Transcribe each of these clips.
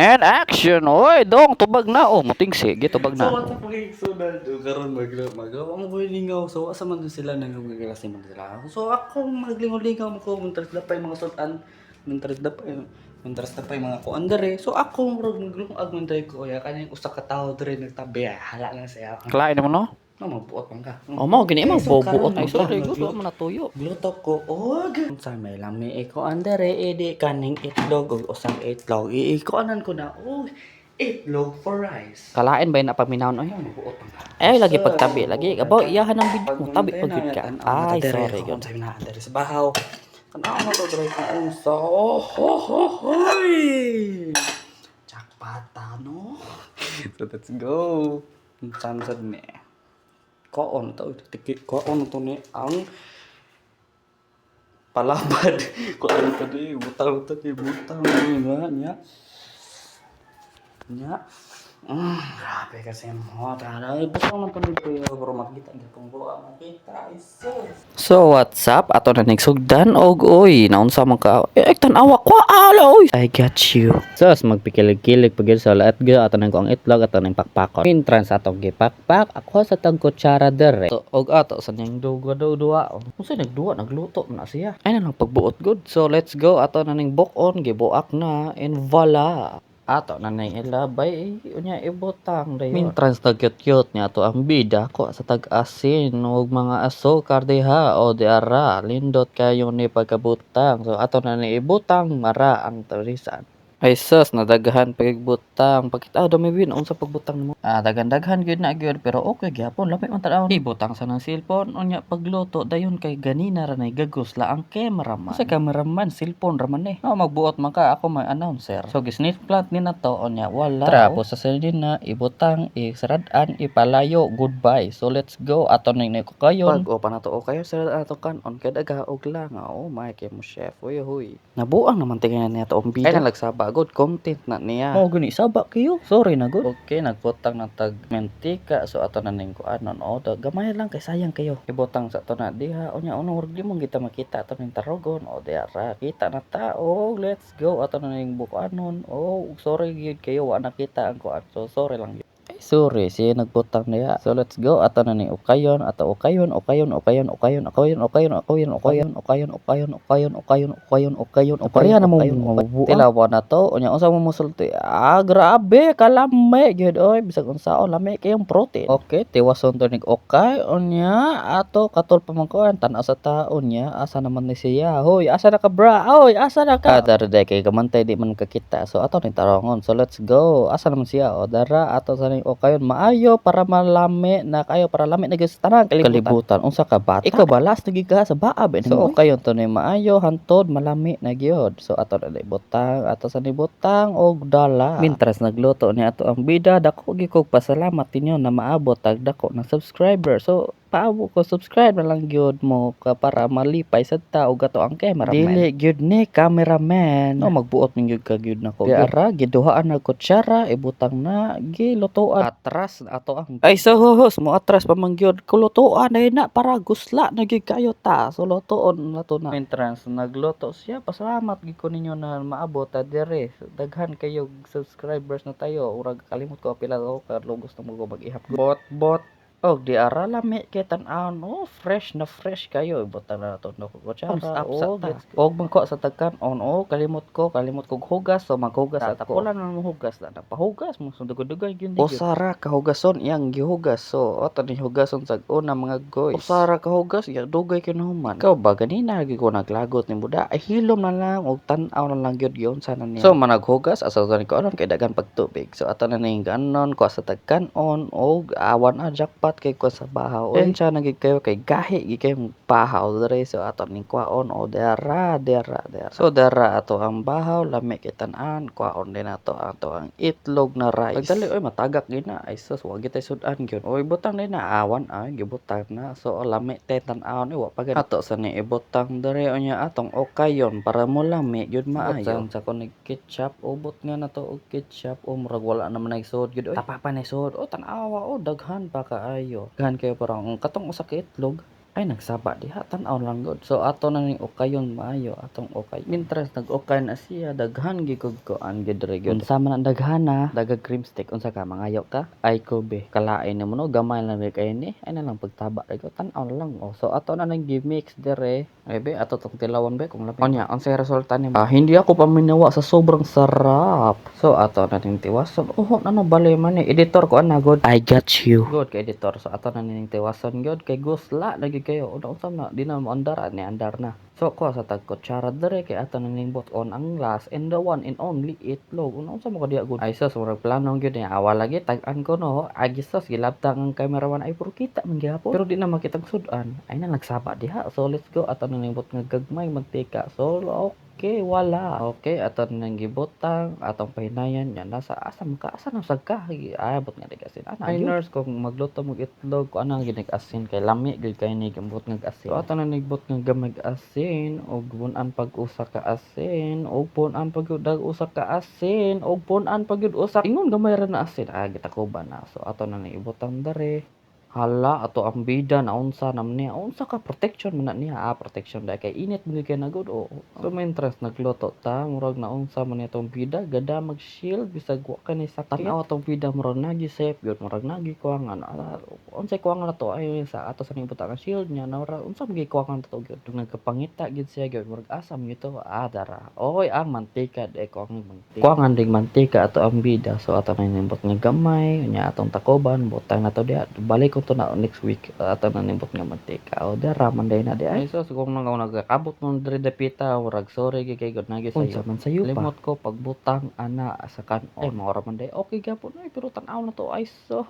And action! Oy, dong, tubag na. Oh, muting sige, tubag So, na. what's up mga igsunan? Karon magawa mo ko lingaw. So, asa man dun sila nangagagalasin man sila. So, ako maglingaw-lingaw mo ko. Mantras na pa yung mga sudan. Mantras na pa yung mga kuandare. So, ako maglungag man tayo ko. Kaya kanya usa ka tao dere nagtabi. Hala lang siya. Klain mo no? No, magbuot man ka. Oh, mo gini mo So, karon bobuot ay sorry, gusto mo natuyo. Gluto ko. Og. Sa may lami ko andere edi kaning itlog o usang itlog. Iikuanan ko na. Oh, itlog for rice. Kalain ba yun na paminahon oy? Magbuot man ka. Eh, lagi pagtabi, lagi. Abo, iyahan ang video mo, tabi pag ka. Ay, sorry, Kung God. sa'yo na, dari sa bahaw. Tanaw na to, dari kong unsa. Oh, ho, ho, hoy! Jakpata, no? So, let's go. Sansad ni. Koon to, koon to ni ang palabad. Koon to ni, butang to ni, butang nya. Nya. Grabe kasi mo. Taray, basta naman ito nito yung bro makita. Hindi kong buwa makita. So, what's up? Ato na nagsugdan og oy, naunsa man ka. Tanawa ko ala oy. I got you. So, magpikilig-kilig pag sa lahat ga ato nang ko ang itlog ato nang pakpakon. Entrance ato gipakpak. Ako sa tag kutsara dere. So, og ato sa nang duwa. Unsa nagduwa nagluto na siya. Ay na lang pagbuot good. So, let's go ato na ning bukon gibuak na and voila. Ato na nang ilabay unya ibutang dayon. Mintrans na cute niya to ang bida ko sa tag-asin ug mga asukar diha o diara lindot kayo ni pagkabutang. So ato na ni ibutang mara ang turisan. Ay sus, nadaghan pagbutang. Pagkita dami win unsa pagbutang mo. Daghan-daghan gyud na gyud pero okay gyapon lamay man tanaw. Ibutang sa nang cellphone unya pagluto dayon kay ganina ra nay gagos la ang cameraman. Sa cameraman cellphone ra man eh. Magbuot man ka ako may announcer. So gisnit plant ni nato unya wala. Tapos sa na ibutang isaradan ipalayo goodbye. So let's go ato ning ko kayon. Pag o pa nato o kayo sa ato kanon kay daga og langaw. Oh my kay mo chef. Huy. Nabuang naman tingnan niya to ang bida. Ay nagsaba good content na niya. Mo guni saba kayo. Sorry na good. Okay, nagputang ng tag mentika so ato na ning kuanon o gamay lang kay sayang kayo. Ibutang sa to na diha unya uno wag di mo kita makita ato ning tarogon o diara kita na ta. Oh, let's go ato na ning bukanon. Oh, sorry gyud kayo wa nakita ang kuan. So sorry lang gyud. Sorry, siya nagbutang niya. So let's go. Ato na ni ukayon, ukayon. Pareha na mo mabubuang. Tilawa na to. Unya unsa mo musulti? Grabe, kalame gyud oy. Bisag unsaon lami kayong protein. Okay, tiwason to nig okay. Unya ato katol pa man kuan tan-aw sa taon niya. Asa naman ni siya? Hoy, asa na ka bra? Oy, asa na ka? Dara day kay gamantay di man kakita. So ato ni tarongon. So let's go. Asa naman siya? O dara ato sa o kayon maayo para malami na kayo para lami na gyud tanan kalibutan unsa ka bata ikaw balas nagiga sa baab so o kayon to ni maayo hantod malami na gyud so ato na ibutang ato sa nibutang og dala mintras nagluto ni ato ang bida dako gyud kog pasalamat ninyo na maabot tag dako na subscriber so paabo ko subscribe na lang gyud mo ka para malipay sa tao gato ang cameraman dili gyud ni cameraman no magbuot min gyud ka gyud nako ara giduhaan na kutsara ibutang na gilutoan atras ato ang ay so hohos mo atras pa man gyud kulutoan ay na para gusla na gyud kayo ta so lutoon nato na entrance nagluto siya pasalamat gyud ko ninyo na maabot ta dire daghan kayo subscribers na tayo urag kalimot ko pila ko kadto gusto mo ko mag-ihap bot oh, di ara lami kay tan-aw no fresh na fresh kayo ibutang na nato no kutsara og mangko sa tagkan on kalimot kog hugas so maghugas at ako lang nang hugas na pahugas mo so dugay gyud usara ka hugason iyang gihugas so ato ni hugason sa una mga goys usara ka hugas ya dugay kinuman ikaw ba ganina gyud ko naglagot ni buda ay hilom na lang og tan-aw na lang gyud yon sana niya so managhugas asa ni ko aron kay dagan pagtubig so ato na ning ganon ko sa tagkan on og awan a jackpot kay ko sa bahaw siya nagig kayo kay gahi gi kayo bahaw dere so ato ning kwaon o dera so dera ato ang bahaw lami kay tan-an kwaon din ato ang itlog na rice pagdali oy matagak gina ay sus wa gitay sudan gyud oy butang din na awan gibutang na so lami tay tan-aw ni wa pa ato sa ni ibutang dere unya atong okayon para mo lami gyud maayo sa kon ketchup ubot nga nato og ketchup murag wala naman nagsud gyud oy tapa pa ni sud tan-awa daghan pa kaayo. Gahan kayo parang katong usa ka itlog. ay nagsaba diha tan-aw lang gud. So ato na ning ukayon maayo atong ukay. Mintras nag-ukay na siya daghan gigud ko ang gid re gyud. Unsa man ang daghana, dagag cream stick unsa ka mangayo ka? Ay ko be. Kalain nimo no gamay lang ri kay ni. Ay na lang pagtaba re ko tan-aw lang. Oh. So ato na nang gi-mix dire. Ay be ato tong tilawon be kung labi. Unya unsay resulta nimo? Hindi ako paminawa sa sobrang sarap. So ato na ning tiwason. Oh ano bali man ni editor ko ana god. I got you. Good kay editor. So ato na ning tiwason god kay gusla lagi kayo unsa na di na mo andar ni andar na. So ko sa tag kutsara dire kay ato na ning bot on ang last and the one and only itlog unsa mo ko diha good. Ay sus murag plano gyud ni awal lagi tag-an ko no agi sus gilabtang ang cameraman ay puro kita man gyapon pero di na makitag sudan ay na nagsaba diha. So let's go ato na ning bot nga gagmay mantika. So okay, wala. Okay, ato nang gibutang, atong pahinayan yan nasa asam ka, asa na sagka. Ay, abot nga asin. Ana, ay nurse kung magluto mo itlog ko anang ginig asin kay lami gid kay ni gambot nga asin. So ato na nigbot nga gamay asin og bunan pag usa ka asin, og bunan pag usa ka asin, og bunan pag usa. Ingon gamay ra na asin. Ah, gitakuban na. So ato na ni ibutang dare. Hala ato ang bida na unsa nam niya unsa ka protection man na niya protection dai kay init mo kay nagud o so may interest nagluto ta murag na unsa man itong bida gada mag shield bisag wa kanay sakit tan-aw atong bida murag nagi safe gyud murag nagi kuwangan unsay kuwangan nato ay sa ato sa ning butang shield niya na unsa man kuwangan nato gyud nagkapangita gyud siya gyud murag asam gyud dara oy ang mantika dai kuwangan ding mantika ato ang bida so ato na nimbot nga gamay nya atong takoban butang nato diha balik to na next week ato na nimbot nga mantika o dara man day na di ay so kung nagakabot mo diri dapita murag sorry kay god nagi sayo unsa man sayo pa limot ko pagbutang ana sa kanon ay mora man day okay gyapon ay pero tan-aw na to ay so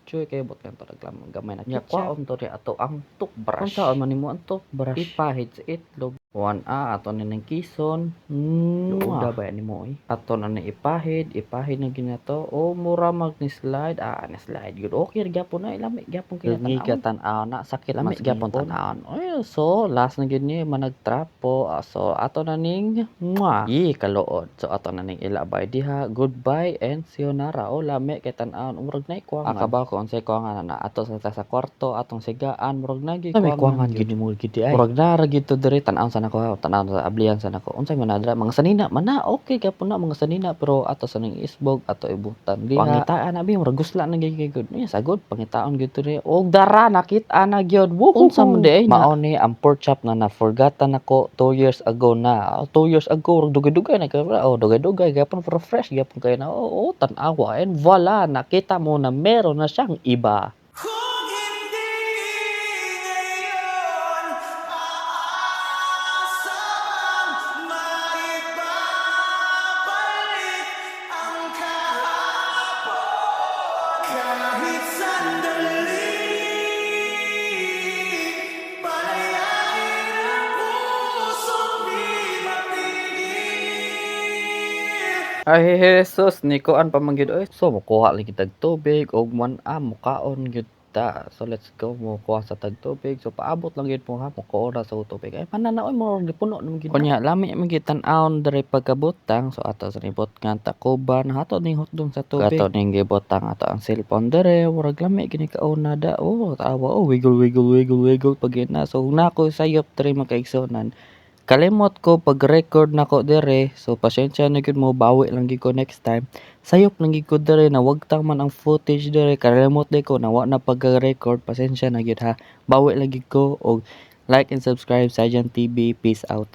choy kay bot kanto naglamang gamay na nya kwaon to ri ato ang toothbrush unsa man nimo ang toothbrush ipahid sa itlog 1A ato na ng kison luda ba ni mo ato na ipahid na ginato o mura mag ni slide na slide good okay gyapon na ilami gyapon kay tan-aw na sakit lami gyapon tan-aw ay so last na gid ni managtrapo so ato na ning kaluod so ato na ning ilabay diha goodbye and sayonara o lami kay tan-aw murag na kuwangan akaba ko unsay kuwangan na ato sa kwarto atong sigaan murag na gid kuwangan gid mo gid ay murag na ra gid to diri tan-aw sa ablihan sa nako unsay man adra mga sanina man na okay gyapon na mga sanina pero ato sa ning isbog ato ibutan diha pangitaan na bi murag gusla na gyud niya sagod pangitaon gyud diri og dara nakit-a na gyud unsa man di ay mao ni ang pork chop na forgotten nako 2 years ago na 2 years ago dugay-dugay na kay dugay-dugay gyapon for fresh gyapon kay na tan-awa and voila nakita mo na meron na siyang iba. Kahit sandali, palayain ang pusong di mapigil. Ay Jesus nikoan pa man gyud oy so mokuha lagi tag tubig og mukaon gyud ta so let's go mokuha sa tag tubig so paabot lang gyud mo ha mokuha sa tubig ay pananaoy mo gipuno naman gyud kunya lami man gyud tan-awon diri pagkabutang so ato sa nibot nga takuban hato ning hotdong sa tubig ato ning gibutang ato ang cellphone diri murag lami gini kauna da tawa wiggle pag na so nako sayop diri makaigsonan kalimot ko pag-record nako dire so pasensya na gyud mo bawi lang gyud ko next time sayop lang gyud ko dire na wag tang man ang footage dire kalimot day ko na wa na pag-record pasensya na gyud ha bawi lang gyud ko og like and subscribe sa Jan TV peace out.